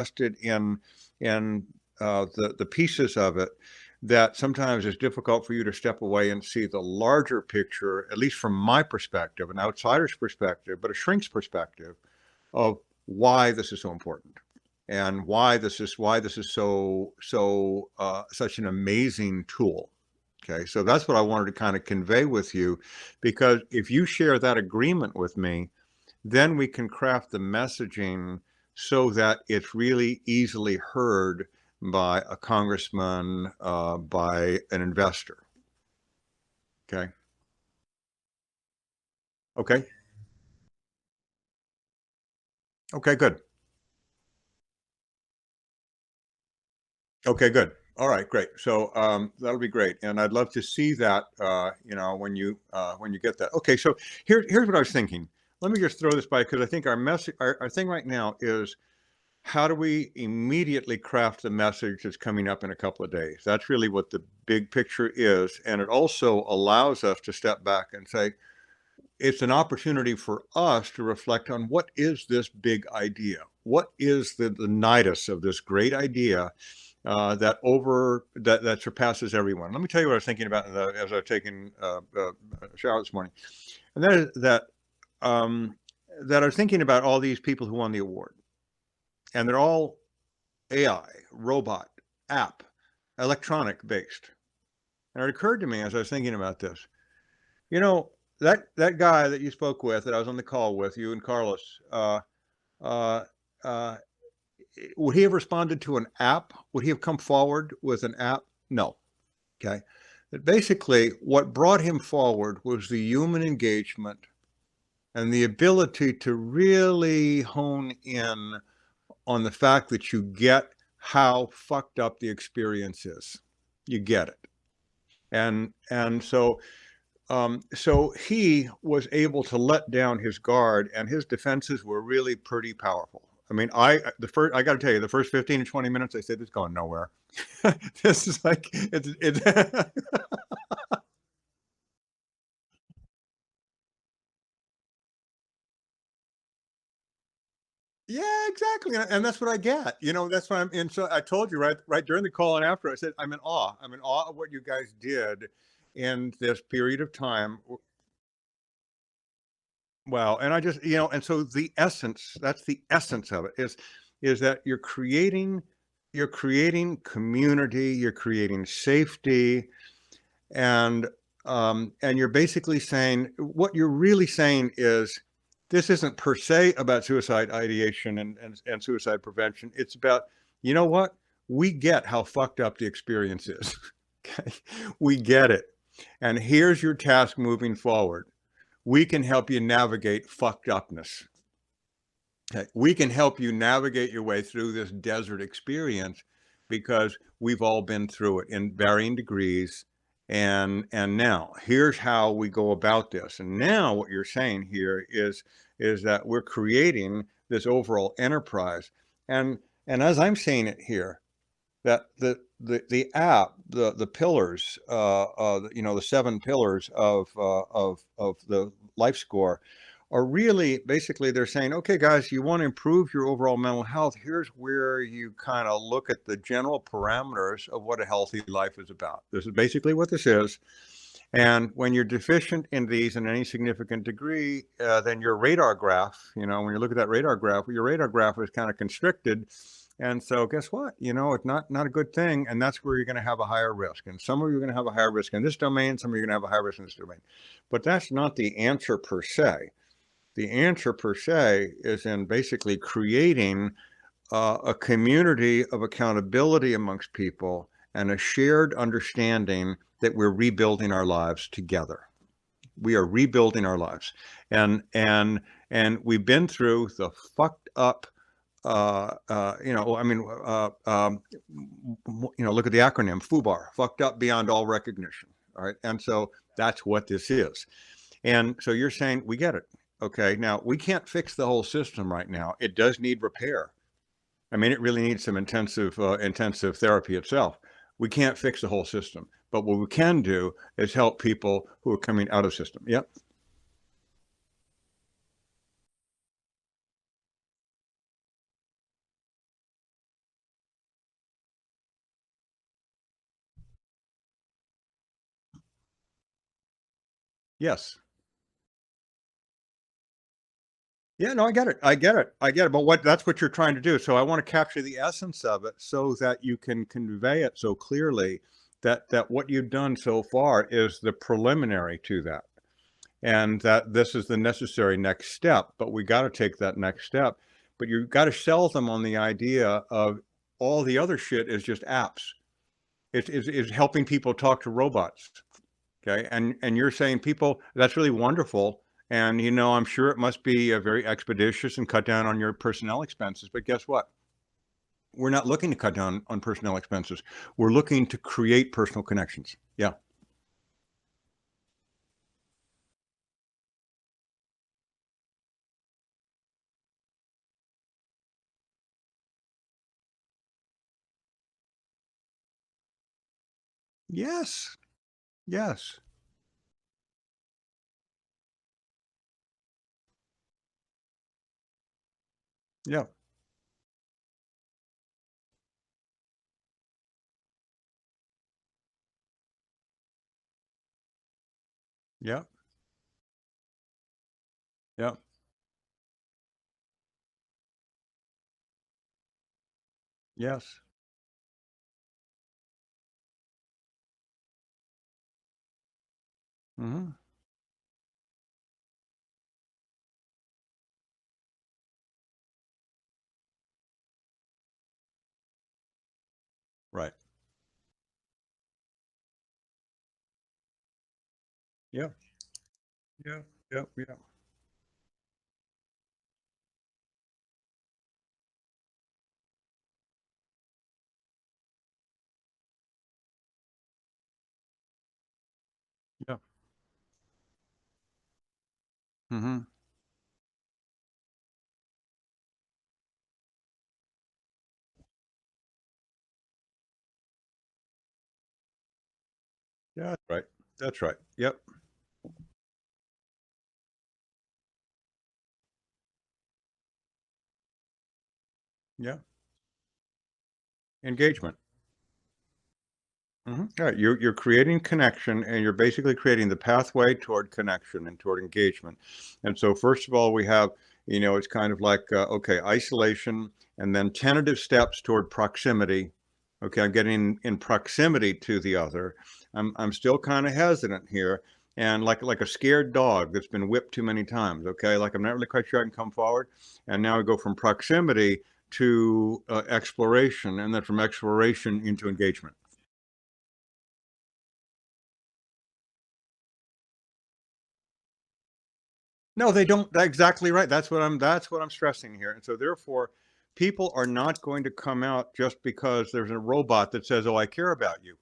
invested in the pieces of it that sometimes it's difficult for you to step away and see the larger picture, at least from my perspective, an outsider's perspective, but a shrink's perspective of why this is so important and why this is such an amazing tool. Okay, so that's what I wanted to kind of convey with you, because if you share that agreement with me, then we can craft the messaging so that it's really easily heard by a congressman, by an investor. Okay. Okay. Okay. Good. Okay. Good. All right. Great. So that'll be great, and I'd love to see that. When you get that. Okay. So here's what I was thinking. Let me just throw this by, because I think our message, our thing right now is, how do we immediately craft the message that's coming up in a couple of days? That's really what the big picture is. And it also allows us to step back and say, it's an opportunity for us to reflect on, what is this big idea? What is the nidus of this great idea that surpasses everyone? Let me tell you what I was thinking about as I was taking a shower this morning. And that is um, that I was thinking about all these people who won the award. And they're all AI, robot, app, electronic based. And it occurred to me as I was thinking about this, you know, that guy that you spoke with, that I was on the call with, you and Carlos, uh, uh, would he have responded to an app? Would he have come forward with an app? No. Okay. But basically, what brought him forward was the human engagement and the ability to really hone in on the fact that you get how fucked up the experience is. You get it. And so he was able to let down his guard, and his defenses were really pretty powerful. I mean, I got to tell you, the first 15 to 20 minutes, I said, "This is going nowhere." This is like it's Yeah, exactly, and that's what I get. That's what I'm. And so I told you, right during the call and after, I said, I'm in awe. I'm in awe of what you guys did in this period of time. Wow. And I just, and so the essence, that's the essence of it, is that you're creating community, you're creating safety, and and you're basically saying, what you're really saying is, this isn't per se about suicide ideation and suicide prevention. It's about, you know what? We get how fucked up the experience is. Okay. We get it. And here's your task moving forward. We can help you navigate fucked upness. Okay. We can help you navigate your way through this desert experience, because we've all been through it in varying degrees. And now here's how we go about this. And now what you're saying here is that we're creating this overall enterprise. And as I'm saying it here, that the app, the pillars, the 7 pillars of the LifeScore, are really basically, they're saying, okay, guys, you want to improve your overall mental health. Here's where you kind of look at the general parameters of what a healthy life is about. This is basically what this is. And when you're deficient in these in any significant degree, then your radar graph, when you look at that radar graph, your radar graph is kind of constricted. And so guess what? It's not a good thing. And that's where you're going to have a higher risk. And some of you are going to have a higher risk in this domain. Some of you are going to have a higher risk in this domain. But that's not the answer per se. The answer per se is in basically creating a community of accountability amongst people, and a shared understanding that we're rebuilding our lives together. We are rebuilding our lives, and we've been through the fucked up. I mean, look at the acronym FUBAR, fucked up beyond all recognition. All right, and so that's what this is. And so you're saying, we get it. Okay, now we can't fix the whole system right now. It does need repair. I mean, it really needs some intensive therapy itself. We can't fix the whole system, but what we can do is help people who are coming out of the system. Yep. Yes. Yeah, no, I get it. I get it. I get it. But that's what you're trying to do. So I want to capture the essence of it so that you can convey it so clearly that what you've done so far is the preliminary to that. And that this is the necessary next step, but we got to take that next step. But you've got to sell them on the idea of all the other shit is just apps. It's helping people talk to robots. Okay, and you're saying people that's really wonderful, and I'm sure it must be very expeditious and cut down on your personnel expenses. But guess what? We're not looking to cut down on personnel expenses. We're looking to create personal connections. Yeah. Yes. Yes. Yeah. Yeah. Yeah. Yes. Hmm. Right. Yeah. Yeah. Yeah. Yeah. Yeah. Hmm. Yeah. That's right. That's right. Yep. Yeah. Engagement. Mhm. Yeah, you're creating connection, and you're basically creating the pathway toward connection and toward engagement. And so, first of all, we have, it's kind of like, okay, isolation, and then tentative steps toward proximity. Okay, I'm getting in proximity to the other. I'm still kind of hesitant here, and like a scared dog that's been whipped too many times. Okay, like I'm not really quite sure I can come forward, and now I go from proximity to exploration, and then from exploration into engagement. No, they don't. That's exactly right. That's what I'm stressing here. And so therefore, people are not going to come out just because there's a robot that says, "Oh, I care about you."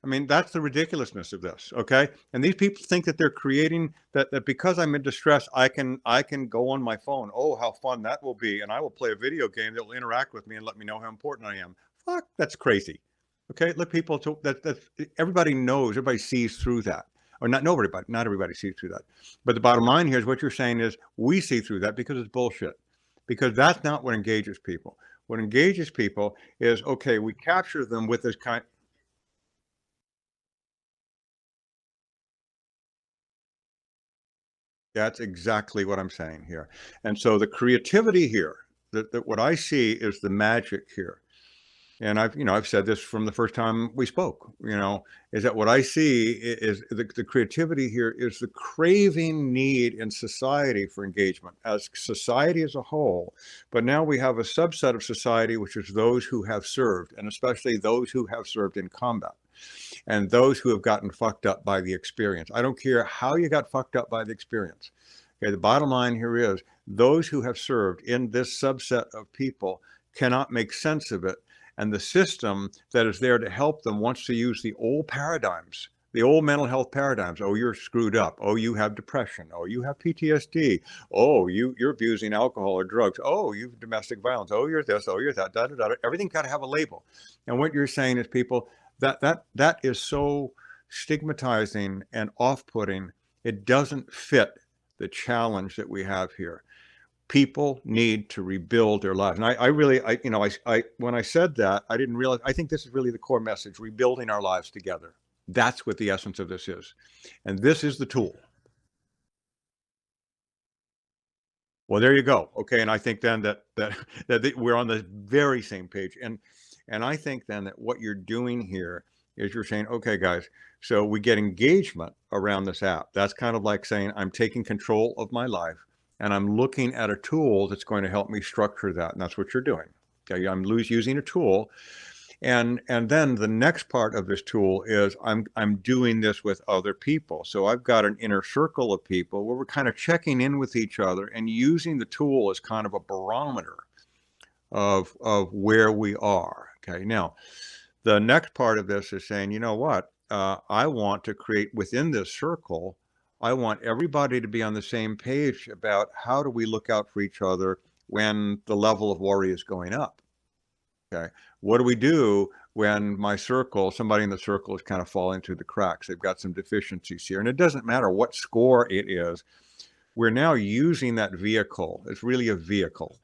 I mean, that's the ridiculousness of this, okay? And these people think that they're creating that because I'm in distress, I can go on my phone. Oh, how fun that will be, and I will play a video game that will interact with me and let me know how important I am. Fuck, that's crazy. Okay, let people to that everybody knows, everybody sees through that. Or not nobody, but not everybody sees through that. But the bottom line here is what you're saying is we see through that because it's bullshit. Because that's not what engages people. What engages people is okay, we capture them with this kind. That's exactly what I'm saying here. And so the creativity here, that what I see is the magic here. And I've said this from the first time we spoke, is that what I see is the creativity here is the craving need in society for engagement as society as a whole. But now we have a subset of society, which is those who have served, and especially those who have served in combat and those who have gotten fucked up by the experience. I don't care how you got fucked up by the experience. Okay, the bottom line here is those who have served in this subset of people cannot make sense of it. And the system that is there to help them wants to use the old paradigms, the old mental health paradigms. Oh, you're screwed up. Oh, you have depression. Oh, you have PTSD. Oh, you're abusing alcohol or drugs. Oh, you've domestic violence. Oh, you're this. Oh, you're that. Da, da, da. Everything got to have a label. And what you're saying is people that is so stigmatizing and off-putting. It doesn't fit the challenge that we have here. People need to rebuild their lives. And I really, when I said that, I didn't realize, I think this is really the core message, rebuilding our lives together. That's what the essence of this is. And this is the tool. Well, there you go. Okay, and I think then that we're on the very same page, and I think then that what you're doing here is you're saying, okay, guys, so we get engagement around this app. That's kind of like saying I'm taking control of my life, and I'm looking at a tool that's going to help me structure that, and that's what you're doing. Okay, I'm using a tool, and then the next part of this tool is I'm doing this with other people. So I've got an inner circle of people where we're kind of checking in with each other and using the tool as kind of a barometer of where we are. Okay. Now, the next part of this is saying, you know what? I want to create within this circle, I want everybody to be on the same page about how do we look out for each other when the level of worry is going up. Okay. What do we do when my circle, somebody in the circle is kind of falling through the cracks? They've got some deficiencies here. And it doesn't matter what score it is. We're now using that vehicle. It's really a vehicle.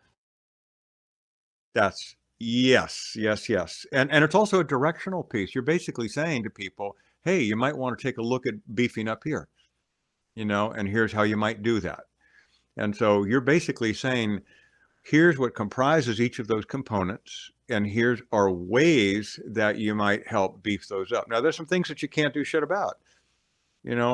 That's yes, yes, yes. And it's also a directional piece. You're basically saying to people, hey, you might want to take a look at beefing up here, and here's how you might do that. And so you're basically saying, here's what comprises each of those components, and here's are ways that you might help beef those up. Now, there's some things that you can't do shit about,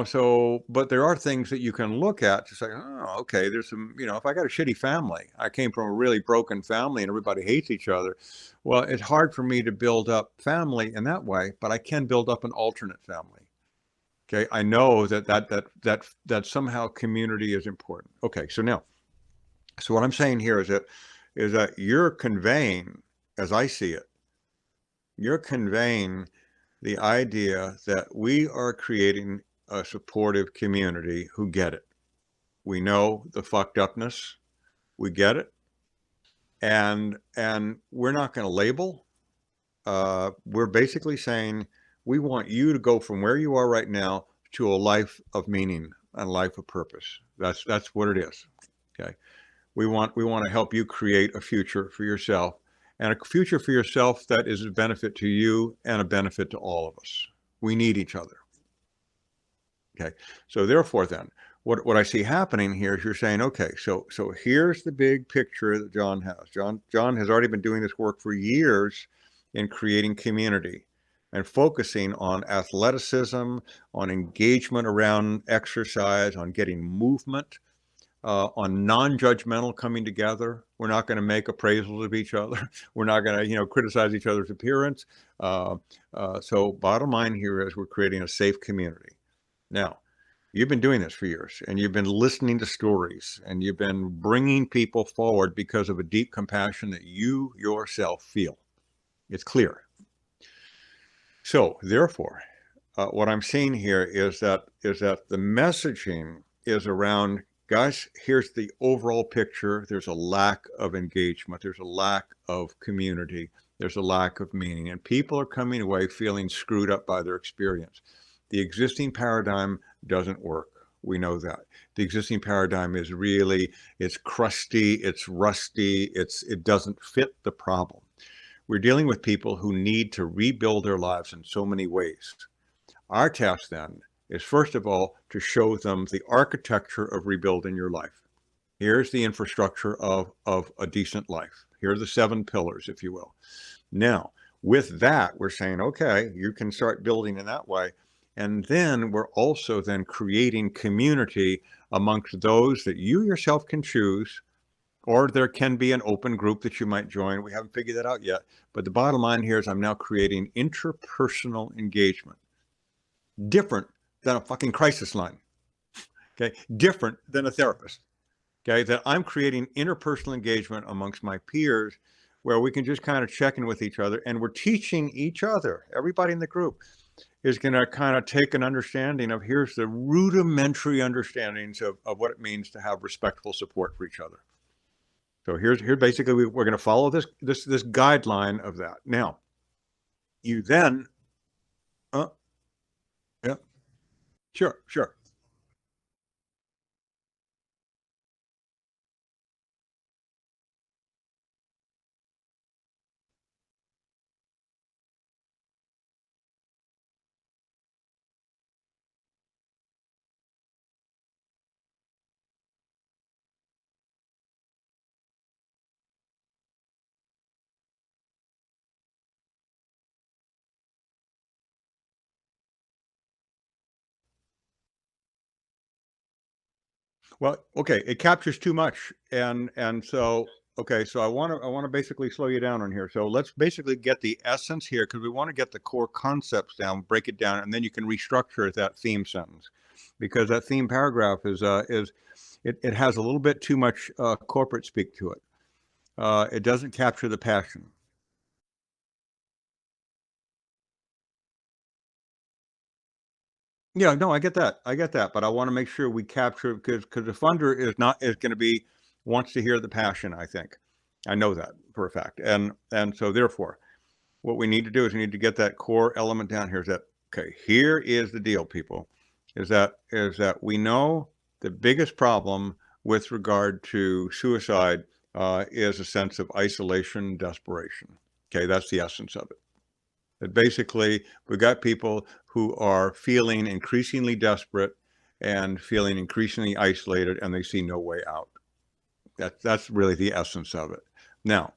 so, but there are things that you can look at to say, oh, okay, there's some, if I got a shitty family, I came from a really broken family and everybody hates each other. Well, it's hard for me to build up family in that way, but I can build up an alternate family. Okay. I know that somehow community is important. Okay. So what I'm saying here is that you're conveying, as I see it, you're conveying the idea that we are creating a supportive community who get it. We know the fucked upness, we get it, and we're not going to label. We're basically saying we want you to go from where you are right now to a life of meaning and a life of purpose. That's what it is. Okay. We want to help you create a future for yourself, and a future for yourself that is a benefit to you and a benefit to all of us. We need each other. Okay. So therefore then, what I see happening here is you're saying, okay, so here's the big picture that John has. John has already been doing this work for years in creating community and focusing on athleticism, on engagement around exercise, on getting movement, on non-judgmental coming together. We're not going to make appraisals of each other. We're not going to, criticize each other's appearance. So bottom line here is we're creating a safe community. Now, you've been doing this for years, and you've been listening to stories, and you've been bringing people forward because of a deep compassion that you yourself feel. It's clear. So therefore, what I'm seeing here is that the messaging is around, guys, here's the overall picture. There's a lack of engagement. There's a lack of community. There's a lack of meaning. And people are coming away feeling screwed up by their experience. The existing paradigm doesn't work. We know that. The existing paradigm is it's crusty, it's rusty, it doesn't fit the problem. We're dealing with people who need to rebuild their lives in so many ways. Our task then is, first of all, to show them the architecture of rebuilding your life. Here's the infrastructure of a decent life. Here are the 7 pillars, if you will. Now, with that, we're saying, okay, you can start building in that way. And then we're also then creating community amongst those that you yourself can choose, or there can be an open group that you might join. We haven't figured that out yet. But the bottom line here is I'm now creating interpersonal engagement. Different than a fucking crisis line. Okay. Different than a therapist. Okay. That I'm creating interpersonal engagement amongst my peers where we can just kind of check in with each other, and we're teaching each other. Everybody in the group is going to kind of take an understanding of, here's the rudimentary understandings of what it means to have respectful support for each other. So here basically we're going to follow this guideline of that. Now, you then, yeah, sure. Well, okay, it captures too much, and so okay, so I want to basically slow you down on here. So let's basically get the essence here because we want to get the core concepts down, break it down, and then you can restructure that theme sentence because that theme paragraph is it has a little bit too much corporate speak to it. It doesn't capture the passion. Yeah, no, I get that. I get that, but I want to make sure we capture because the funder is going to be wants to hear the passion. I think I know that for a fact, and so therefore, what we need to do is we need to get that core element down here. Is that okay? Here is the deal, people. Is that we know the biggest problem with regard to suicide is a sense of isolation, desperation. Okay, that's the essence of it. That basically we've got people who are feeling increasingly desperate and feeling increasingly isolated, and they see no way out. That's really the essence of it. Now,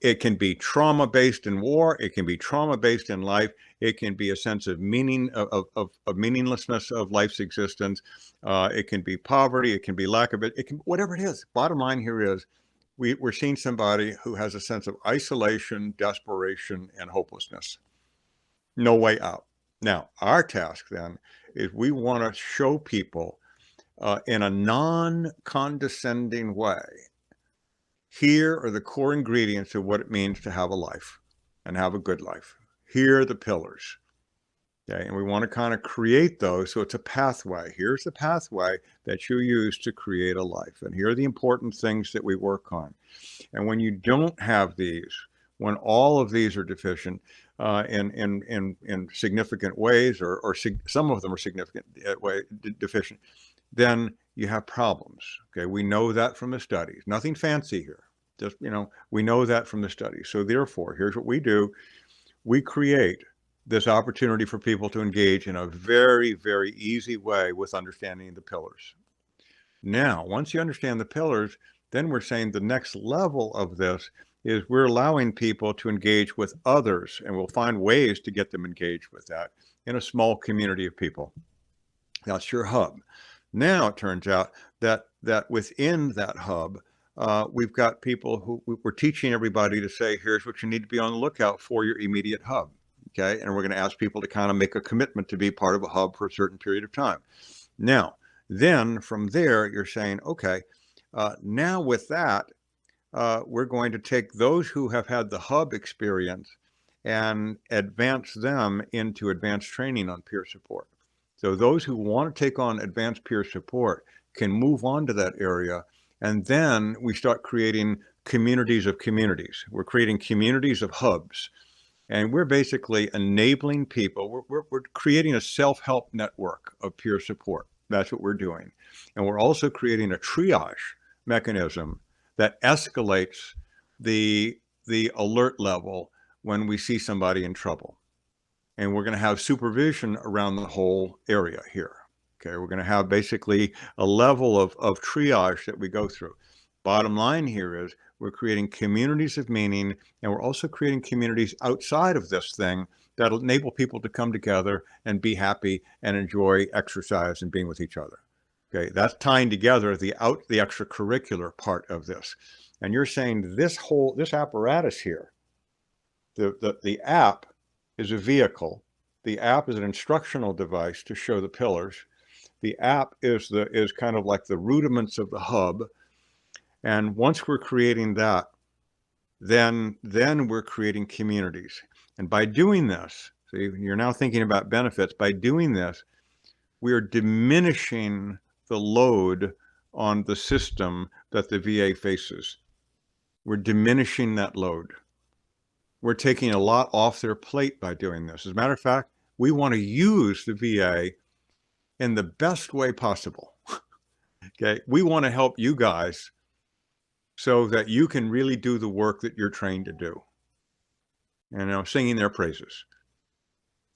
it can be trauma based in war. It can be trauma based in life. It can be a sense of meaning of meaninglessness of life's existence. It can be poverty. It can be lack of it. It can whatever it is. Bottom line here is we're seeing somebody who has a sense of isolation, desperation, and hopelessness. No way out. Now, our task then is we want to show people in a non condescending way here are the core ingredients of what it means to have a life and have a good life. Here are the pillars. Okay. And we want to kind of create those. So it's a pathway. Here's the pathway that you use to create a life. And here are the important things that we work on. And when you don't have these, when all of these are deficient in significant ways, or some of them are significant deficient, then you have problems. Okay, we know that from the studies. Nothing fancy here. Just we know that from the studies. So therefore, here's what we do: we create this opportunity for people to engage in a very, very easy way with understanding the pillars. Now, once you understand the pillars, then we're saying the next level of this is we're allowing people to engage with others, and we'll find ways to get them engaged with that in a small community of people. That's your hub. Now it turns out that within that hub, we've got people who we're teaching everybody to say, here's what you need to be on the lookout for your immediate hub. Okay, and we're going to ask people to kind of make a commitment to be part of a hub for a certain period of time. Now, then from there, you're saying, okay, now with that, we're going to take those who have had the hub experience and advance them into advanced training on peer support. So those who want to take on advanced peer support can move on to that area. And then we start creating communities of communities. We're creating communities of hubs. And we're basically enabling people. We're creating a self-help network of peer support. That's what we're doing. And we're also creating a triage mechanism that escalates the alert level when we see somebody in trouble. And we're going to have supervision around the whole area here. Okay, we're going to have basically a level of triage that we go through. Bottom line here is we're creating communities of meaning, and we're also creating communities outside of this thing that'll enable people to come together and be happy and enjoy exercise and being with each other. Okay, that's tying together the extracurricular part of this. And you're saying this apparatus here, the app is a vehicle. The app is an instructional device to show the pillars. The app is kind of like the rudiments of the hub. And once we're creating that, then we're creating communities. And by doing this, so you're now thinking about benefits. By doing this, we are diminishing the load on the system that the VA faces. We're diminishing that load. We're taking a lot off their plate by doing this. As a matter of fact, we want to use the VA in the best way possible. Okay, we want to help you guys so that you can really do the work that you're trained to do. And I'm singing their praises.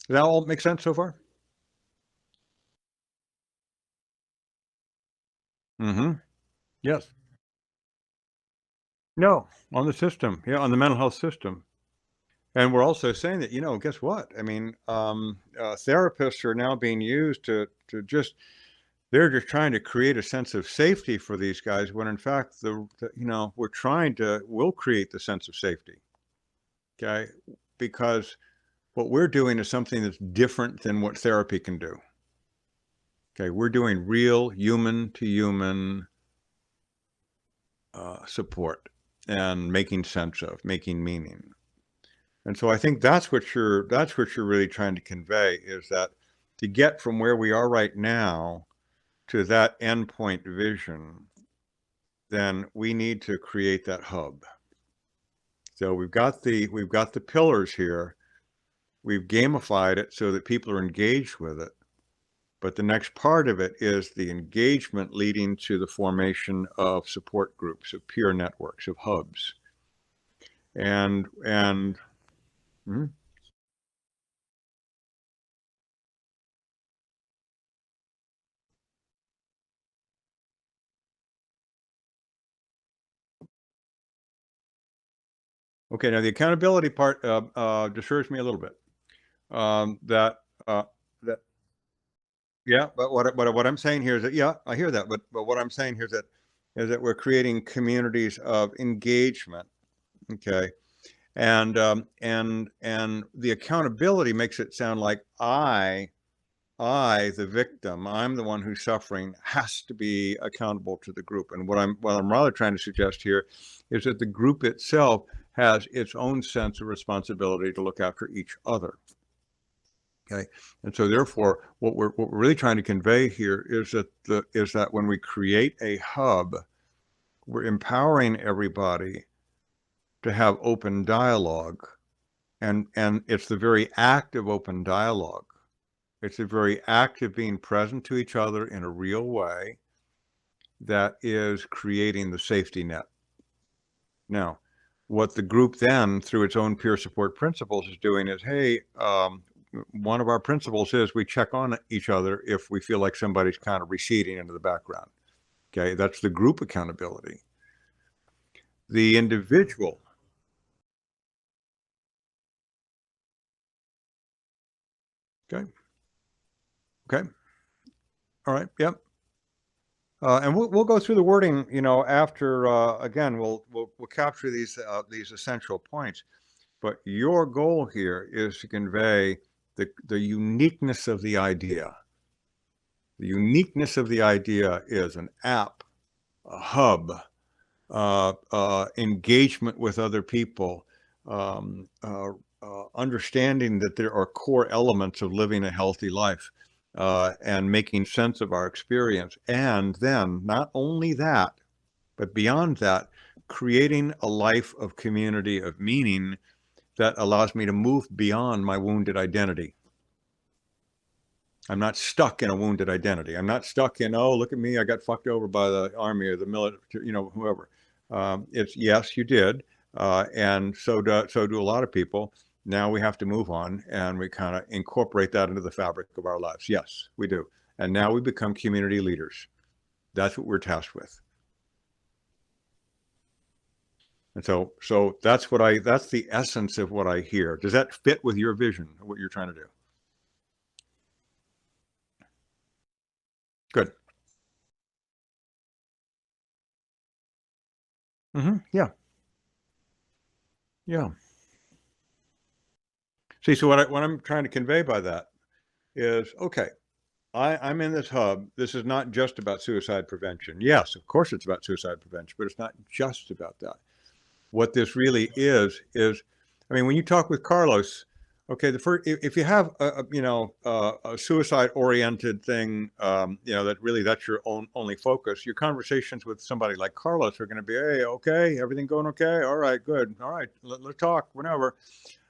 Does that all make sense so far? Mm-hmm. Yes. No, on the system. Yeah, on the mental health system. And we're also saying that, guess what? I mean, therapists are now being used to just they're just trying to create a sense of safety for these guys when in fact we'll create the sense of safety. Okay. Because what we're doing is something that's different than what therapy can do. Okay. We're doing real human to human support and making sense of, making meaning. And so I think that's what you're really trying to convey, is that to get from where we are right now to that endpoint vision, then we need to create that hub. So we've got the pillars here. We've gamified it so that people are engaged with it. But the next part of it is the engagement leading to the formation of support groups, of peer networks, of hubs. And mhm. Okay, now the accountability part disturbs me a little bit. That that Yeah, but what I'm saying here is that, yeah, I hear that, but what I'm saying here is that we're creating communities of engagement. Okay, and the accountability makes it sound like the victim, I'm the one who's suffering, has to be accountable to the group. And what I'm rather trying to suggest here is that the group itself has its own sense of responsibility to look after each other. Okay, and so therefore, what we're really trying to convey here is that when we create a hub, we're empowering everybody to have open dialogue, and it's the very act of open dialogue. It's the very act of being present to each other in a real way that is creating the safety net. Now, what the group then, through its own peer support principles, is doing is, hey, one of our principles is we check on each other if we feel like somebody's kind of receding into the background. Okay, that's the group accountability. The individual. Okay. Okay. All right. Yep. And we'll go through the wording, after again we'll capture these essential points. But your goal here is to convey the uniqueness of the idea. The uniqueness of the idea is an app, a hub, engagement with other people, understanding that there are core elements of living a healthy life, and making sense of our experience. And then not only that, but beyond that, creating a life of community, of meaning that allows me to move beyond my wounded identity. I'm not stuck in a wounded identity. I'm not stuck in, oh, look at me, I got fucked over by the army or the military, whoever. It's, yes, you did, and so do a lot of people. Now we have to move on, and we kind of incorporate that into the fabric of our lives. Yes, we do. And now we become community leaders. That's what we're tasked with. And so that's the essence of what I hear. Does that fit with your vision of what you're trying to do? Good. Yeah. Yeah. See, so what I'm trying to convey by that is, okay, I'm in this hub. This is not just about suicide prevention. Yes, of course it's about suicide prevention, but it's not just about that. What this really is, I mean, when you talk with Carlos, okay, the first, if you have a suicide oriented thing, that's your only focus. Your conversations with somebody like Carlos are going to be, hey, okay, everything going okay? All right, good. All right, let's talk whenever.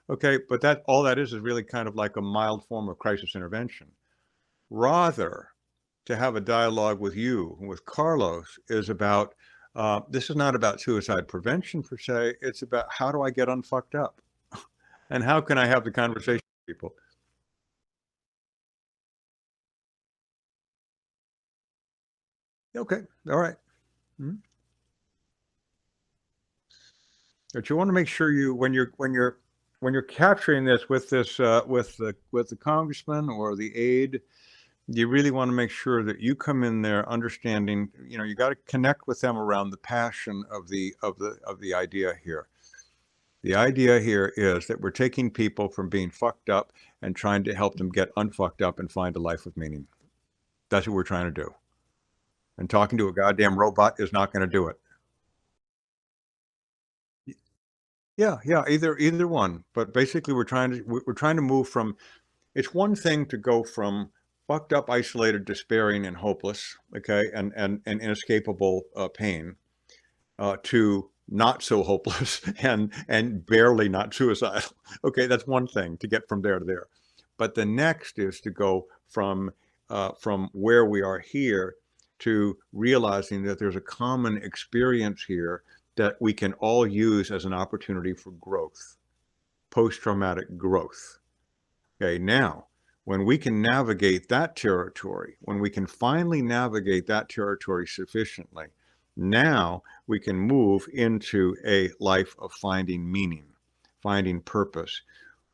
Okay, but all that is really kind of like a mild form of crisis intervention. Rather, to have a dialogue with you, with Carlos, is about, this is not about suicide prevention per se. It's about, how do I get unfucked up? And how can I have the conversation with people? Okay, all right. Mhm. But you want to make sure when you're capturing this with the congressman or the aide, You really want to make sure that you come in there understanding, you got to connect with them around the passion of the idea here. The idea here is that we're taking people from being fucked up and trying to help them get unfucked up and find a life of meaning. That's what we're trying to do. And talking to a goddamn robot is not going to do it. Yeah, yeah, either one. But basically, we're trying to move from. It's one thing to go from fucked up, isolated, despairing, and hopeless, okay, and inescapable pain, to not so hopeless and barely not suicidal. Okay, that's one thing to get from there to there. But the next is to go from where we are here to realizing that there's a common experience here that we can all use as an opportunity for growth, post-traumatic growth. Okay, now, when we can navigate that territory, when we can finally navigate that territory sufficiently, now we can move into a life of finding meaning, finding purpose.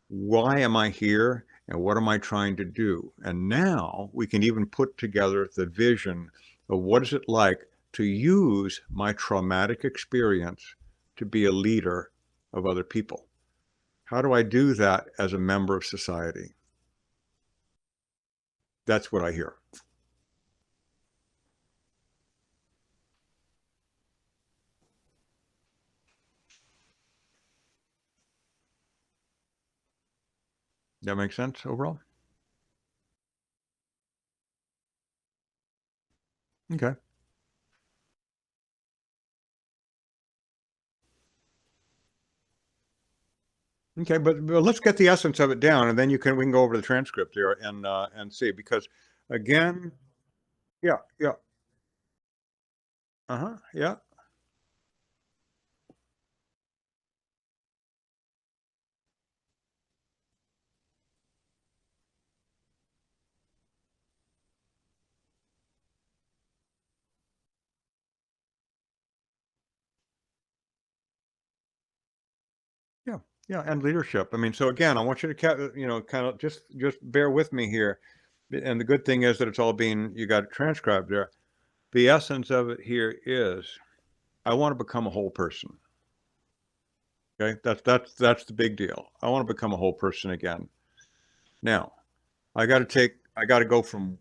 Why am I here and what am I trying to do? And now we can even put together the vision of what is it like to use my traumatic experience to be a leader of other people. How do I do that as a member of society? That's what I hear. That makes sense overall? Okay. Okay, but let's get the essence of it down, and then we can go over the transcript here and see, because again, yeah, yeah, yeah, yeah, yeah, and leadership. I mean, so again, I want you to kind of just bear with me here, and the good thing is that it's all being you got it transcribed there. The essence of it here is I want to become a whole person. Okay, that's the big deal. I want to become a whole person again. Now, I got to go from.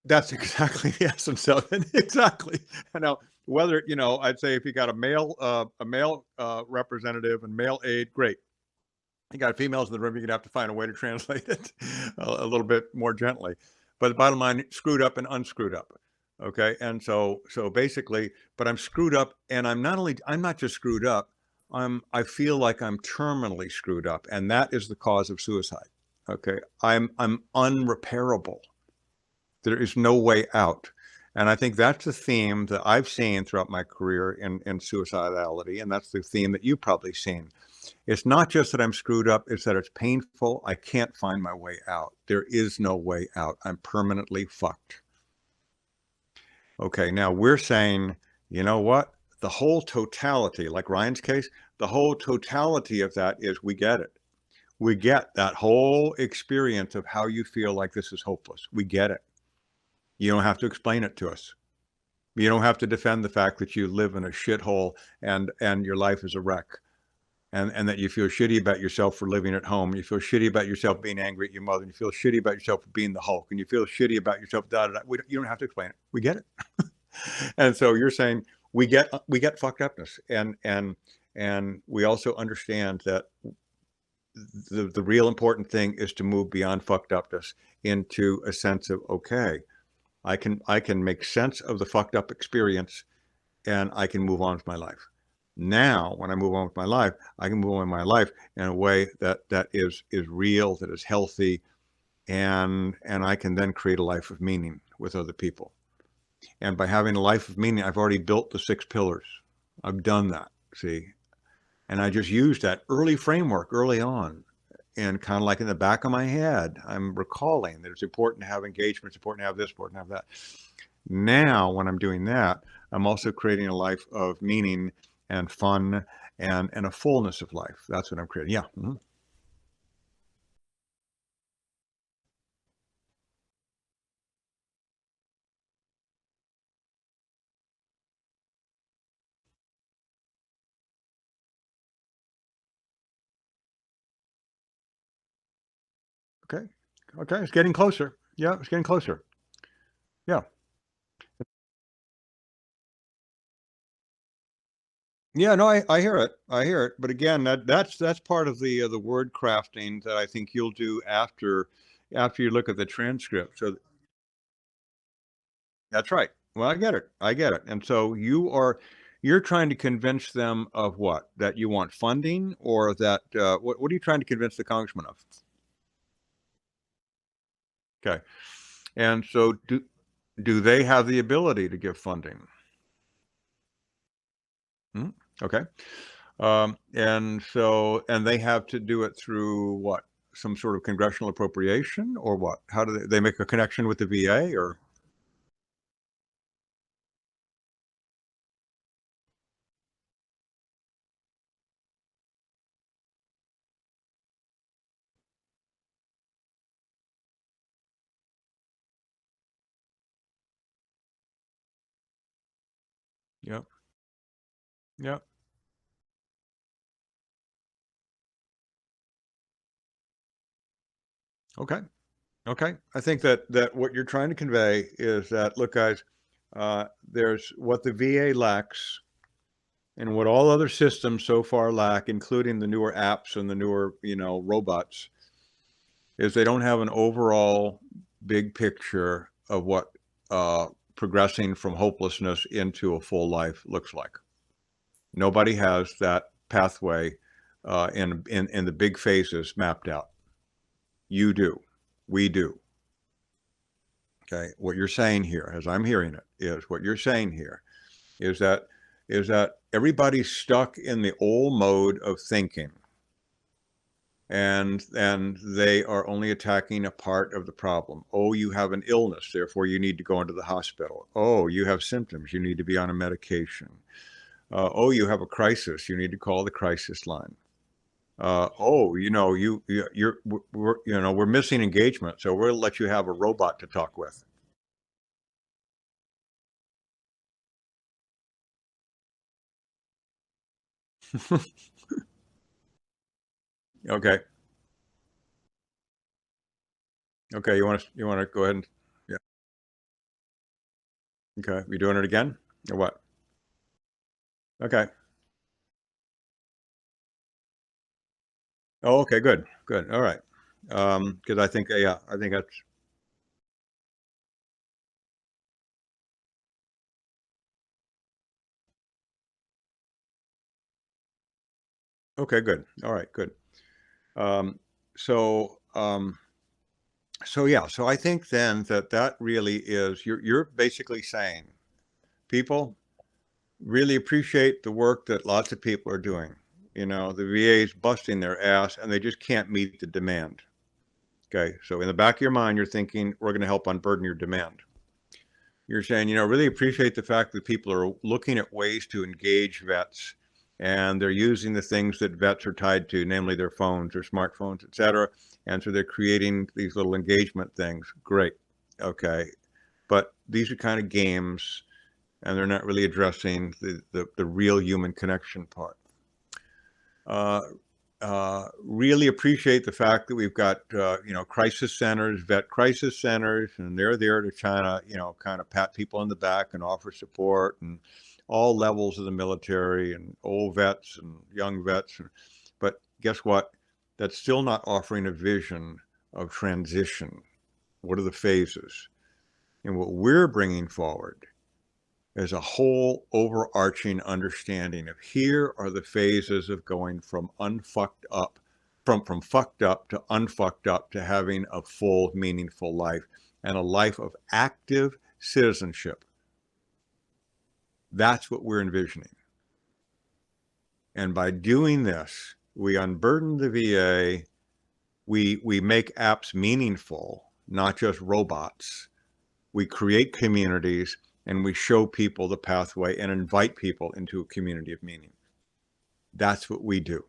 That's exactly the essence of it. Exactly. Now, whether, I'd say if you got a male representative and male aide, great. You got females in the room, you're gonna have to find a way to translate it a little bit more gently. But the bottom line, screwed up and unscrewed up. Okay. And so basically, but I'm screwed up, and I'm not just screwed up, I feel like I'm terminally screwed up, and that is the cause of suicide. Okay. I'm unrepairable. There is no way out. And I think that's a theme that I've seen throughout my career in suicidality. And that's the theme that you've probably seen. It's not just that I'm screwed up, it's that it's painful. I can't find my way out. There is no way out. I'm permanently fucked. Okay, now we're saying, you know what? The whole totality, like Ryan's case, the whole totality of that is we get it. We get that whole experience of how you feel like this is hopeless. We get it. You don't have to explain it to us. You don't have to defend the fact that you live in a shithole and your life is a wreck, and that you feel shitty about yourself for living at home. You feel shitty about yourself being angry at your mother. And you feel shitty about yourself for being the Hulk, and you feel shitty about yourself. Da, da, da. You don't have to explain it. We get it. And so you're saying we get fucked upness, and we also understand that the real important thing is to move beyond fucked upness into a sense of, okay, I can make sense of the fucked up experience, and I can move on with my life. Now, when I move on with my life, I can move on with my life in a way that is real, that is healthy, and I can then create a life of meaning with other people. And by having a life of meaning, I've already built the 6 pillars. I've done that, see? And I just used that early framework early on. And kind of like in the back of my head, I'm recalling that it's important to have engagement, it's important to have this, important to have that. Now, when I'm doing that, I'm also creating a life of meaning and fun and a fullness of life. That's what I'm creating. Yeah. Okay. Okay. It's getting closer. Yeah, it's getting closer. Yeah. Yeah, no, I hear it. I hear it. But again, that's part of the word crafting that I think you'll do after you look at the transcript. So that's right. Well, I get it. I get it. And so you're trying to convince them of what? That you want funding, or that what are you trying to convince the congressman of? Okay. And so do they have the ability to give funding? Hmm? Okay. And they have to do it through what? Some sort of congressional appropriation, or what? How do they make a connection with the VA, or? Yep. Yep. Okay. Okay. I think that what you're trying to convey is that, look, guys, there's what the VA lacks and what all other systems so far lack, including the newer apps and the newer, robots, is they don't have an overall big picture of what uh, progressing from hopelessness into a full life looks like. Nobody has that pathway in the big phases mapped out. You do. We do. Okay. What you're saying here, as I'm hearing it, is what you're saying here is that everybody's stuck in the old mode of thinking, and they are only attacking a part of the problem. Oh, you have an illness, therefore you need to go into the hospital. Oh, you have symptoms, you need to be on a medication. Oh, you have a crisis, you need to call the crisis line. Oh, we're missing engagement, so we'll let you have a robot to talk with. Okay. Okay. You want to go ahead and, yeah. Okay. You doing it again or what? Okay. Oh, okay. Good. Good. All right. Because I think, yeah, I think that's okay. Good. All right. Good. Um, so, um, so yeah. So I think then that really is you're basically saying, people really appreciate the work that lots of people are doing. The VA is busting their ass, and they just can't meet the demand. Okay. So in the back of your mind, you're thinking, we're going to help unburden your demand. You're saying, really appreciate the fact that people are looking at ways to engage vets, and they're using the things that vets are tied to, namely their phones, their smartphones, et cetera. And so they're creating these little engagement things. Great. Okay. But these are kind of games, and they're not really addressing the real human connection part. Uh, really appreciate the fact that we've got crisis centers, vet crisis centers, and they're there to kind of pat people on the back and offer support, and all levels of the military, and old vets and young vets. But guess what? That's still not offering a vision of transition. What are the phases? And what we're bringing forward is a whole overarching understanding of, here are the phases of going from unfucked up, from fucked up to unfucked up, to having a full, meaningful life, and a life of active citizenship. That's what we're envisioning. And by doing this, we unburden the VA. We make apps meaningful, not just robots. We create communities, and we show people the pathway and invite people into a community of meaning. That's what we do.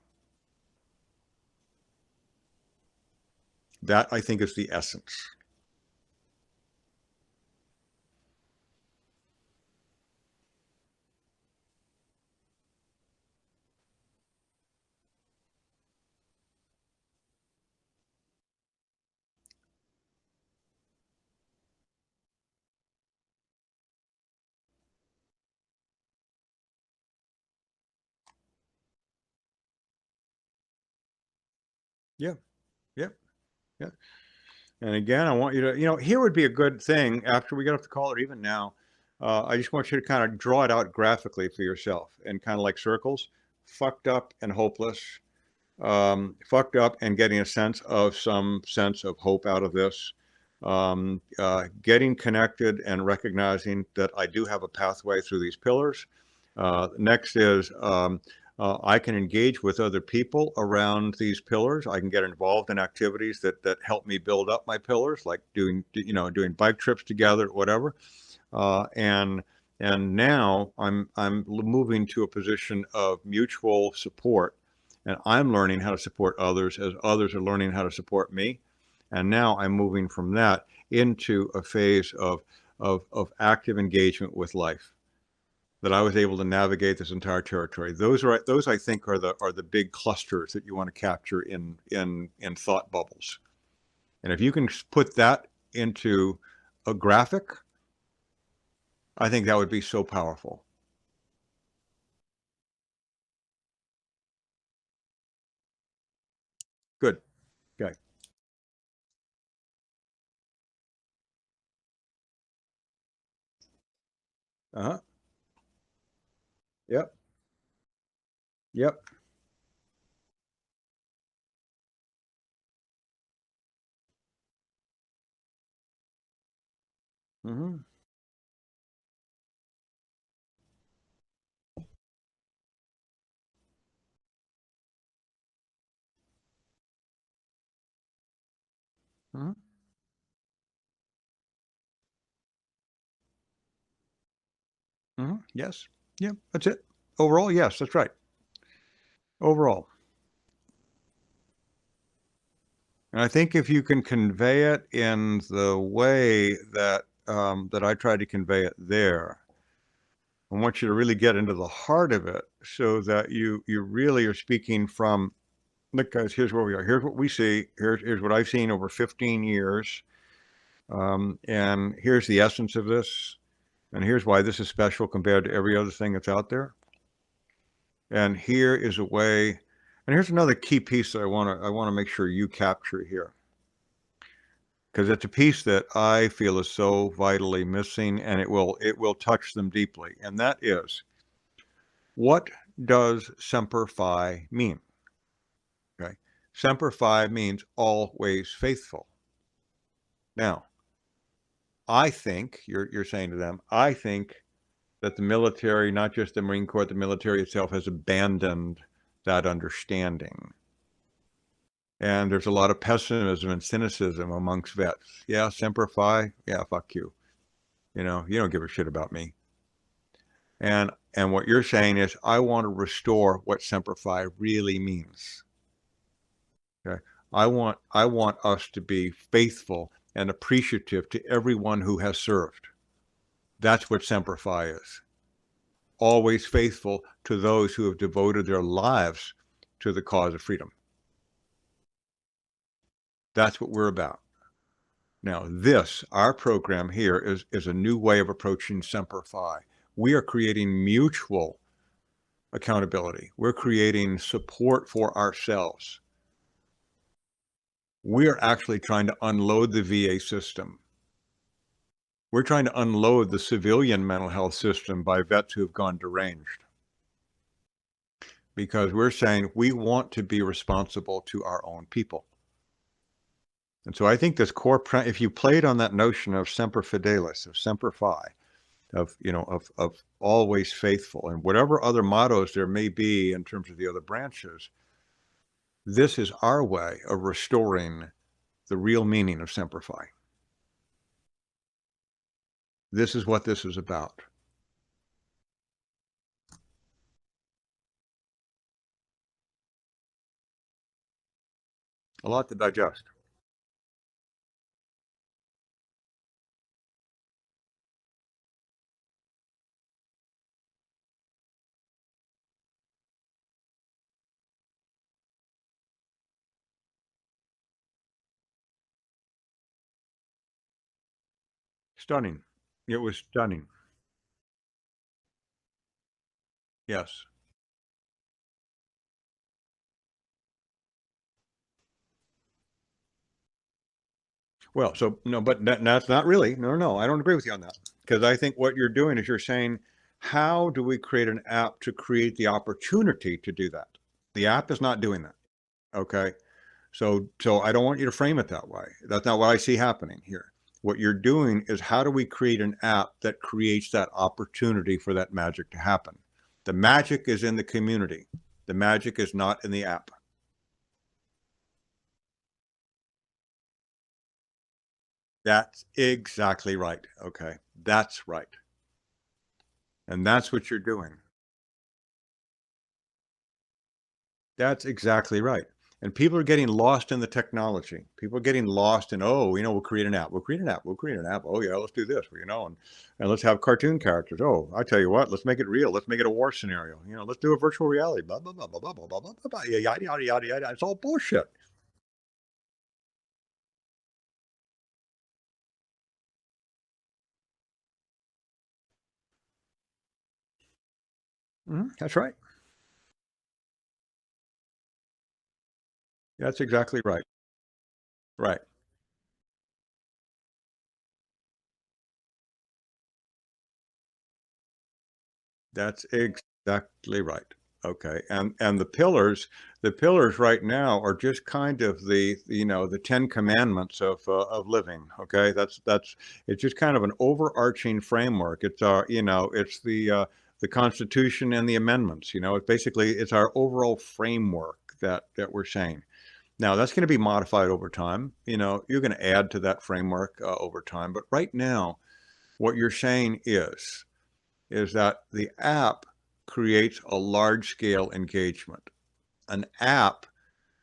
That, I think, is the essence. Yeah. Yeah. Yeah. And again, I want you to, here would be a good thing after we get off the call or even now. I just want you to kind of draw it out graphically for yourself and kind of like circles, fucked up and hopeless, fucked up and getting a sense of some sense of hope out of this, getting connected and recognizing that I do have a pathway through these pillars. Next is I can engage with other people around these pillars. I can get involved in activities that help me build up my pillars, like doing bike trips together, whatever. And now I'm moving to a position of mutual support, and I'm learning how to support others as others are learning how to support me. And now I'm moving from that into a phase of active engagement with life, that I was able to navigate this entire territory. Those I think are the big clusters that you want to capture in thought bubbles. And if you can put that into a graphic, I think that would be so powerful. Good. Okay. Uh-huh. Yep. Yep. Mm-hmm. Mm-hmm. Mm-hmm. Yes. Yep. That's it. Overall, yes, that's right. Overall. And I think if you can convey it in the way that I tried to convey it there, I want you to really get into the heart of it so that you really are speaking from, look, guys, here's where we are. Here's what we see. Here's what I've seen over 15 years. And here's the essence of this. And here's why this is special compared to every other thing that's out there. And here is a way, and here's another key piece that I want to make sure you capture here, because it's a piece that I feel is so vitally missing, and it will touch them deeply. And that is, what does Semper Fi mean? Okay, Semper Fi means always faithful. Now, I think you're saying to them, I think that the military, not just the Marine Corps, the military itself has abandoned that understanding. And there's a lot of pessimism and cynicism amongst vets. Yeah, Semper Fi. Yeah, fuck you. You don't give a shit about me. And what you're saying is, I want to restore what Semper Fi really means. Okay, I want us to be faithful and appreciative to everyone who has served. That's what Semper Fi is. Always faithful to those who have devoted their lives to the cause of freedom. That's what we're about. Now, our program here is a new way of approaching Semper Fi. We are creating mutual accountability. We're creating support for ourselves. We're actually trying to unload the VA system. We're trying to unload the civilian mental health system by vets who have gone deranged. Because we're saying we want to be responsible to our own people. And so I think this if you played on that notion of semper fidelis, of semper fi, of always faithful, and whatever other mottos there may be in terms of the other branches, this is our way of restoring the real meaning of semper fi. This is what this is about. A lot to digest. Stunning. It was stunning. Yes. Well, so no, but that's not really. No, no, I don't agree with you on that because I think what you're doing is you're saying, how do we create an app to create the opportunity to do that? The app is not doing that. Okay. So I don't want you to frame it that way. That's not what I see happening here. What you're doing is how do we create an app that creates that opportunity for that magic to happen? The magic is in the community. The magic is not in the app. That's exactly right. Okay. That's right. And that's what you're doing. That's exactly right. And people are getting lost in the technology. People are getting lost in, oh, we'll create an app. We'll create an app. We'll create an app. Oh, yeah, let's do this, and let's have cartoon characters. Oh, I tell you what, let's make it real. Let's make it a war scenario. Let's do a virtual reality. Blah, blah, blah, blah, blah, blah, blah, blah, blah, blah, yada, yada, yada, yada. It's all bullshit. That's right. That's exactly right. Right. That's exactly right. Okay, and the pillars right now are just kind of the 10 commandments of living. Okay, that's it's just kind of an overarching framework. It's the Constitution and the amendments. It's our overall framework that we're saying. Now that's going to be modified over time. You're going to add to that framework over time, but right now, what you're saying is that the app creates a large scale engagement. An app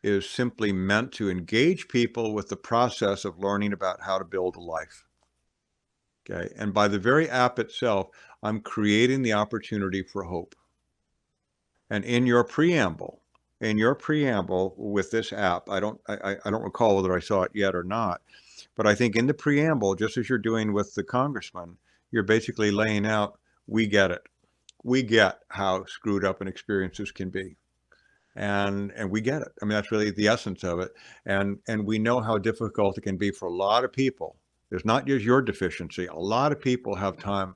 is simply meant to engage people with the process of learning about how to build a life. Okay. And by the very app itself, I'm creating the opportunity for hope. And in your preamble with this app, I don't recall whether I saw it yet or not, but I think in the preamble, just as you're doing with the congressman, you're basically laying out, we get it. We get how screwed up an experiences can be, and we get it. I mean, that's really the essence of it, and we know how difficult it can be for a lot of people. It's not just your deficiency. A lot of people have time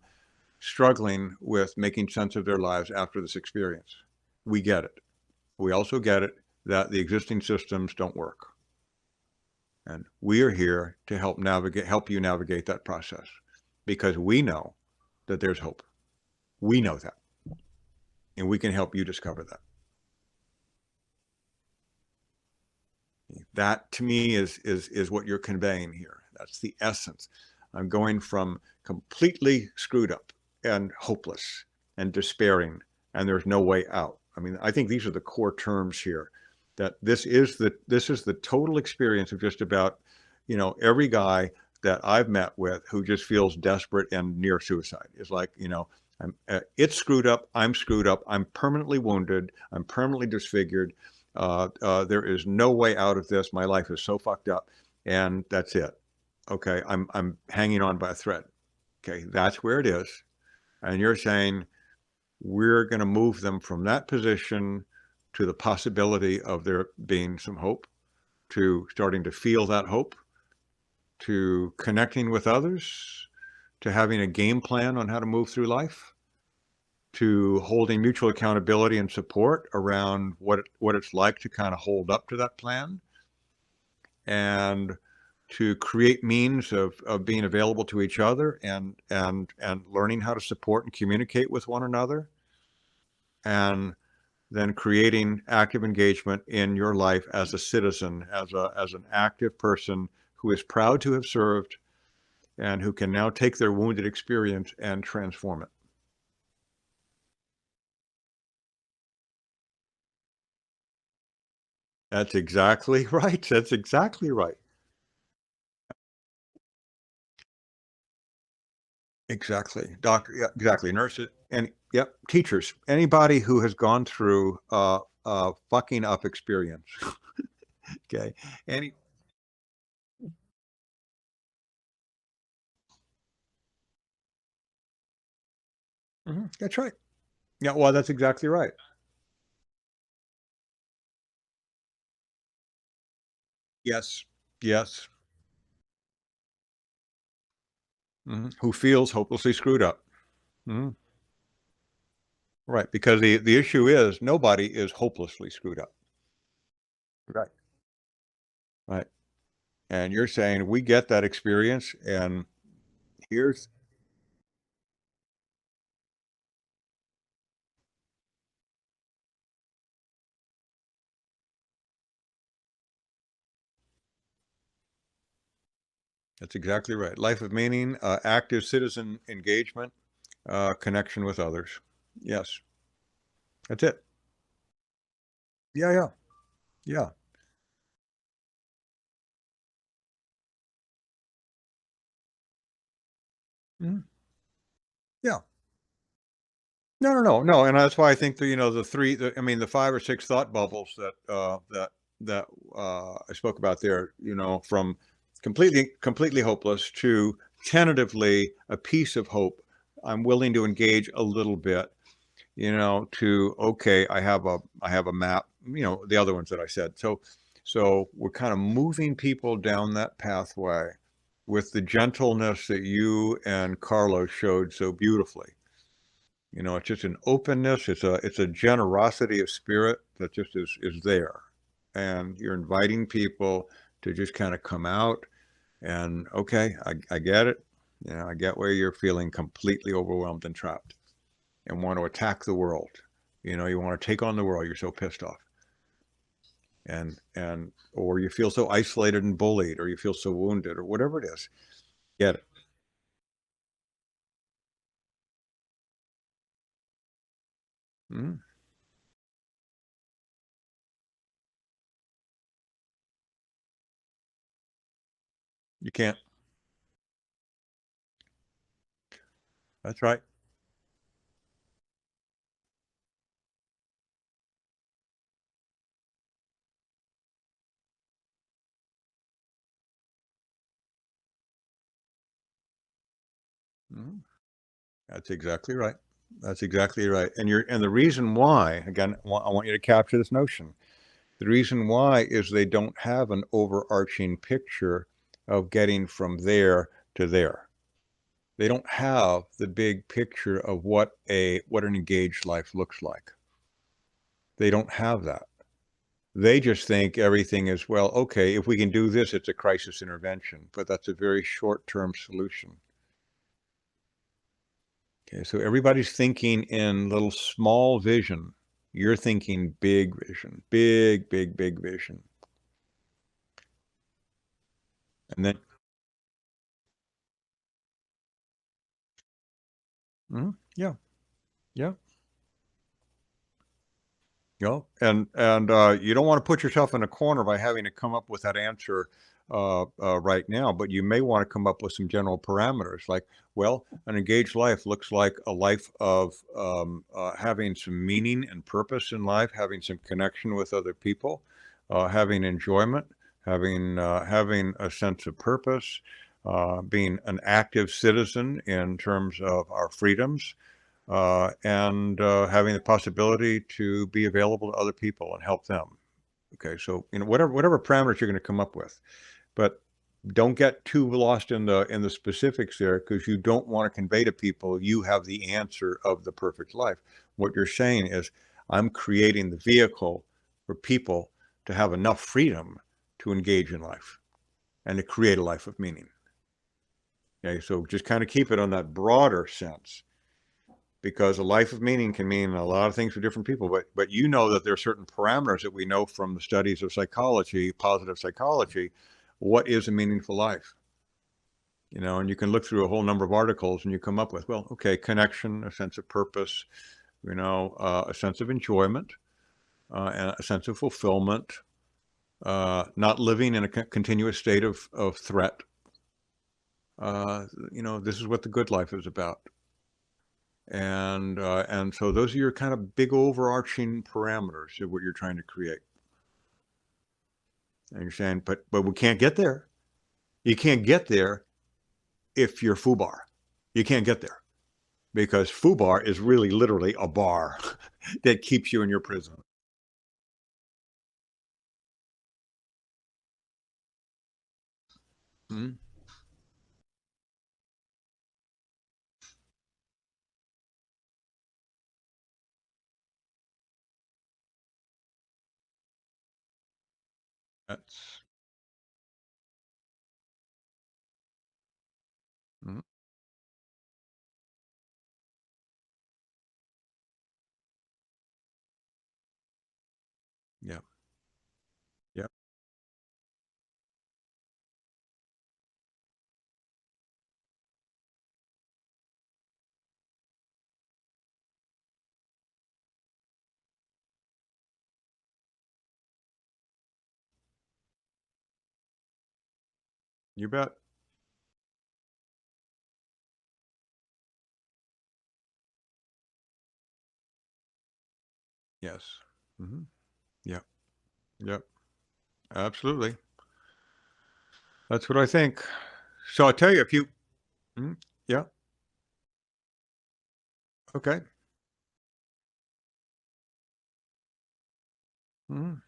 struggling with making sense of their lives after this experience. We get it. We also get it that the existing systems don't work, and we are here to help you navigate that process, because we know that there's hope. We know that, and we can help you discover that. That to me is what you're conveying here. That's the essence. I'm going from completely screwed up and hopeless and despairing, and there's no way out. I mean, I think these are the core terms here. That this is the total experience of just about, every guy that I've met with who just feels desperate and near suicide. It's like, it's screwed up. I'm screwed up. I'm permanently wounded. I'm permanently disfigured. There is no way out of this. My life is so fucked up, and that's it. Okay, I'm hanging on by a thread. Okay, that's where it is, and you're saying we're going to move them from that position to the possibility of there being some hope, to starting to feel that hope, to connecting with others, to having a game plan on how to move through life, to holding mutual accountability and support around what it's like to kind of hold up to that plan, and to create means of being available to each other, and learning how to support and communicate with one another, and then creating active engagement in your life as a citizen, as an active person who is proud to have served, and who can now take their wounded experience and transform it. That's exactly right. That's exactly right. Exactly. Doctor, yeah, exactly. Nurses and yep, teachers. Anybody who has gone through fucking up experience. Okay. Any That's right. Yeah, well, that's exactly right. Yes. Yes. Who feels hopelessly screwed up. Mhm. Right, because the issue is nobody is hopelessly screwed up. Right. Right. And you're saying we get that experience, and here's that's exactly right. Life of meaning, active citizen engagement, connection with others. Yes, that's it. Yeah, yeah, yeah. Mhm. Yeah. No, no, no, no, and that's why I think I mean, the 5 or 6 thought bubbles that I spoke about there, from completely hopeless to tentatively a piece of hope. I'm willing to engage a little bit, to, okay, I have a map, the other ones that I said. So we're kind of moving people down that pathway with the gentleness that you and Carlos showed so beautifully. It's just an openness. It's a generosity of spirit that just is there, and you're inviting people to just kind of come out and okay, I get it. I get where you're feeling completely overwhelmed and trapped and want to attack the world. You want to take on the world. You're so pissed off, and or you feel so isolated and bullied, or you feel so wounded, or whatever it is. Get it. Mhm. You can't. That's right. Mhm. That's exactly right. That's exactly right. And the reason why, again, I want you to capture this notion. The reason why is they don't have an overarching picture of getting from there to there. They don't have the big picture of what an engaged life looks like. They don't have that. They just think everything is, well, okay, if we can do this, it's a crisis intervention, but that's a very short-term solution. Okay, so everybody's thinking in little small vision. You're thinking big vision, big, big, big vision. And then, yeah, yeah, and you don't want to put yourself in a corner by having to come up with that answer right now, but you may want to come up with some general parameters, like, well, an engaged life looks like a life of having some meaning and purpose in life, having some connection with other people, having enjoyment, having a sense of purpose, being an active citizen in terms of our freedoms, and having the possibility to be available to other people and help them. Okay, so whatever parameters you're going to come up with, but don't get too lost in the specifics there, because you don't want to convey to people you have the answer of the perfect life. What you're saying is, I'm creating the vehicle for people to have enough freedom to engage in life and to create a life of meaning. Okay, so just kind of keep it on that broader sense, because a life of meaning can mean a lot of things for different people. But you know that there are certain parameters that we know from the studies of psychology, positive psychology. What is a meaningful life? And you can look through a whole number of articles and you come up with, well, okay, connection, a sense of purpose, a sense of enjoyment, and a sense of fulfillment, not living in a continuous state of threat. This is what the good life is about. And so those are your kind of big overarching parameters of what you're trying to create. And you're saying, but we can't get there. You can't get there if you're FUBAR. You can't get there because FUBAR is really literally a bar that keeps you in your prison. Mhm. That's mhm, yeah, yeah, you bet. Yes. Mhm. Yeah, yep, absolutely. That's what I think. So I'll tell you if you mhm, yeah, okay. Mhm,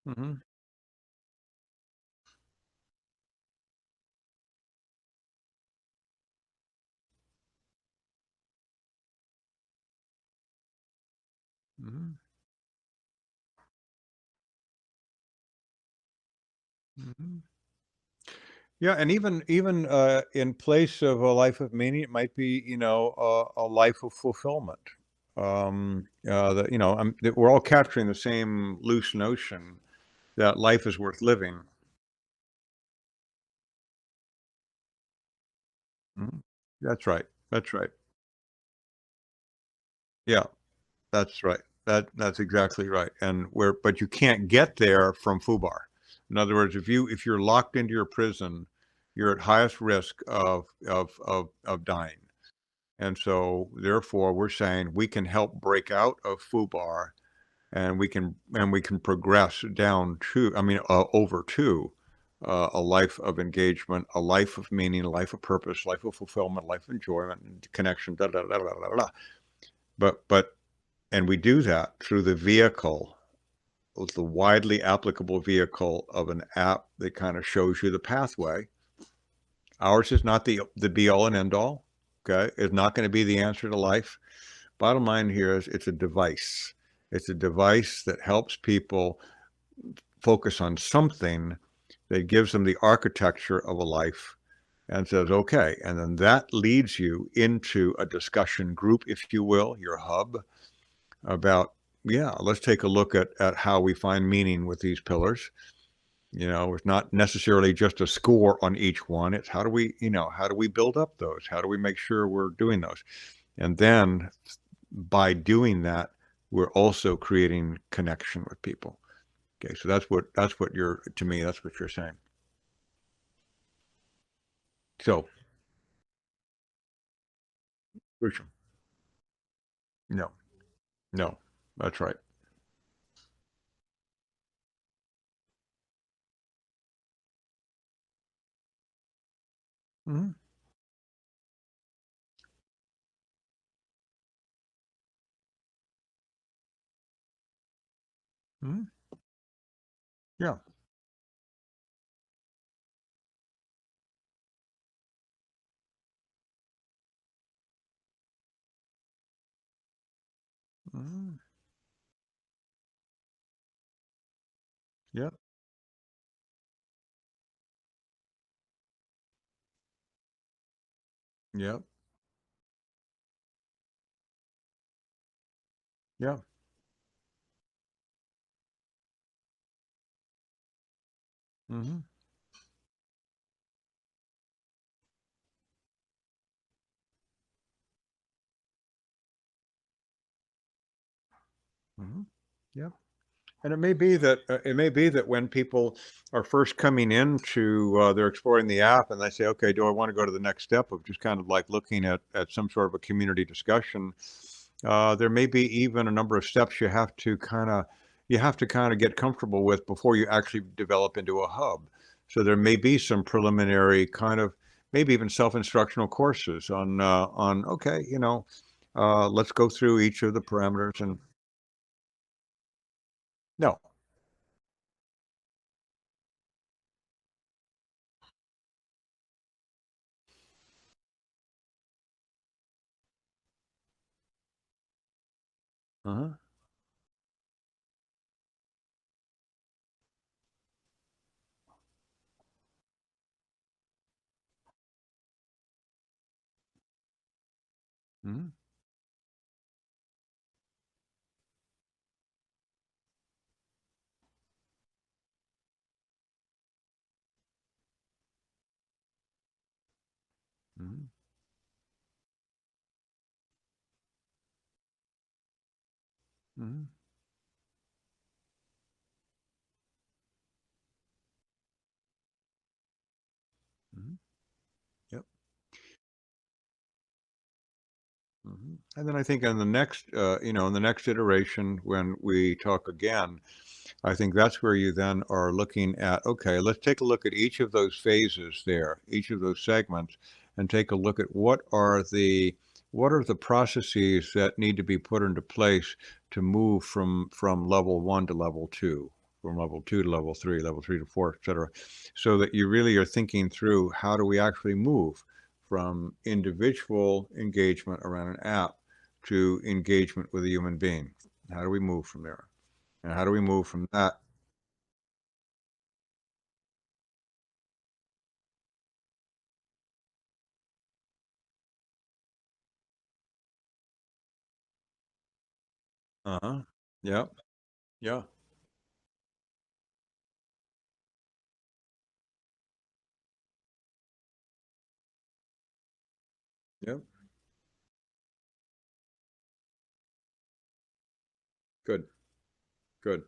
mhm, mhm, mhm. Yeah, and even in place of a life of meaning, it might be, a life of fulfillment. That that we're all capturing the same loose notion that life is worth living. Mhm. That's right. That's right. Yeah, that's right. That's exactly right. And where, but you can't get there from FUBAR. In other words, if you're locked into your prison, you're at highest risk of dying. And so, therefore, we're saying we can help break out of FUBAR, and we can progress down to, I mean, over to a life of engagement, a life of meaning, a life of purpose, life of fulfillment, life of enjoyment, and connection. Da, da, da, da, da, da. But and we do that through the vehicle, the widely applicable vehicle of an app that kind of shows you the pathway. Ours is not the be all and end all. Okay, it's not going to be the answer to life. Bottom line here is it's a device. It's a device that helps people focus on something that gives them the architecture of a life and says, okay. And then that leads you into a discussion group, if you will, your hub about, yeah, let's take a look at how we find meaning with these pillars. It's not necessarily just a score on each one. It's how do we build up those? How do we make sure we're doing those? And then by doing that, we're also creating connection with people. Okay, so that's what you're to me. That's what you're saying. So crucial. No, no, that's right. Hmm. Hmm. Yeah. Hmm. Yeah. Yeah. Yeah. Hmm. Hmm. Yeah. And it may be that when people are first coming into, they're exploring the app, and they say, okay, do I want to go to the next step of just kind of like looking at some sort of a community discussion? There may be even a number of steps you have to kind of get comfortable with before you actually develop into a hub. So there may be some preliminary kind of, maybe even self-instructional courses on okay, let's go through each of the parameters. And no, Uh-huh. Mhm. Mhm. Mhm. Mhm. Yep. And then I think on the next, in the next iteration, when we talk again, I think that's where you then are looking at, okay, let's take a look at each of those phases there, each of those segments, and take a look at what are the processes that need to be put into place to move from level one to level two, from level two to level three to four, et cetera, so that you really are thinking through how do we actually move from individual engagement around an app to engagement with a human being. How do we move from there? And how do we move from that? Uh-huh. Yep. Yeah. Yep. Good. Good.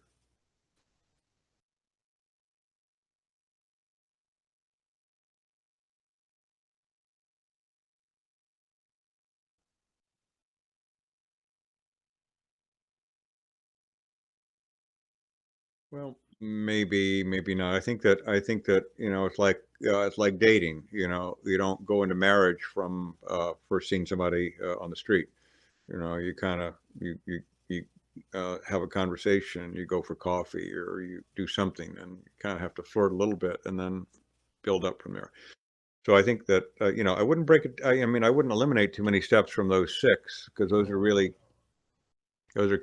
Well, maybe not. I think that it's like dating. You don't go into marriage from first seeing somebody on the street. You kind of you have a conversation, you go for coffee, or you do something, and you kind of have to flirt a little bit, and then build up from there. So I think that I wouldn't break it. I mean, I wouldn't eliminate too many steps from those six because those are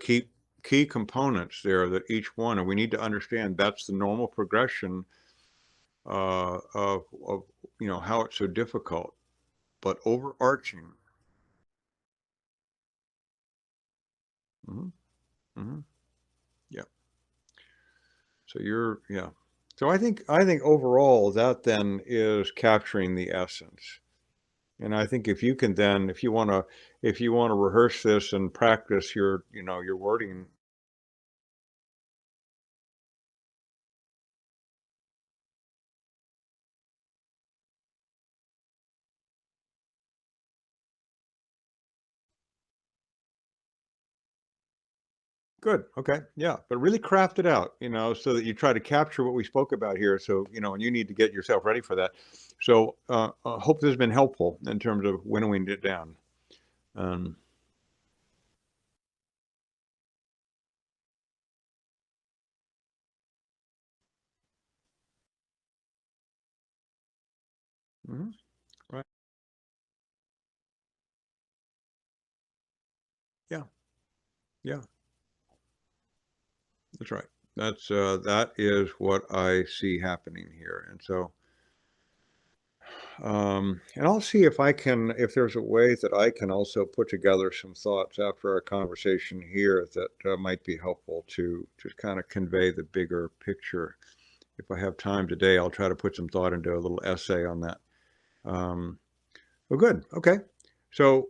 key components there that each one, and we need to understand that's the normal progression of how it's so difficult. But overarching, hmm hmm yeah. So yeah. So I think overall that then is capturing the essence. And I think if you want to rehearse this and practice your wording. Good. Okay. Yeah. But really craft it out, so that you try to capture what we spoke about here. So, and you need to get yourself ready for that. So, hope this has been helpful in terms of winnowing it down. Um, mhm, right. Yeah. Yeah. That's right. That is what I see happening here. And so, and I'll see if there's a way that I can also put together some thoughts after our conversation here that might be helpful to just kind of convey the bigger picture. If I have time today, I'll try to put some thought into a little essay on that. Um, well, good. Okay. So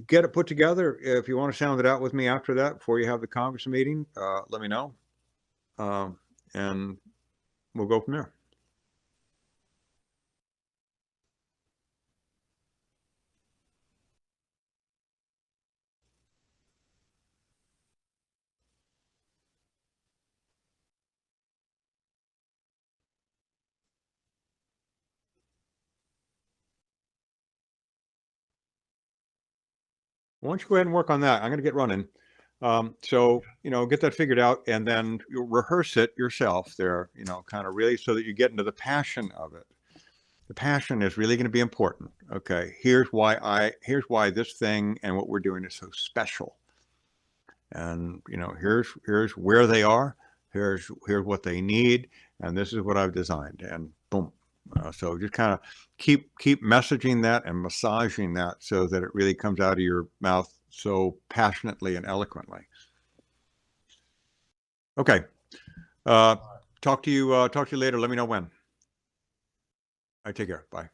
get it put together. If you want to sound it out with me after that, before you have the Congress meeting, let me know, um, and we'll go from there. Why don't you go ahead and work on that? I'm going to get running. So, get that figured out and then you rehearse it yourself there, kind of really so that you get into the passion of it. The passion is really going to be important. Okay. Here's why this thing and what we're doing is so special. And here's where they are, here's what they need, and this is what I've designed, and boom. So just kind of keep messaging that and massaging that so that it really comes out of your mouth so passionately and eloquently. Okay. Talk to you later. Let me know when. All right, take care. Bye.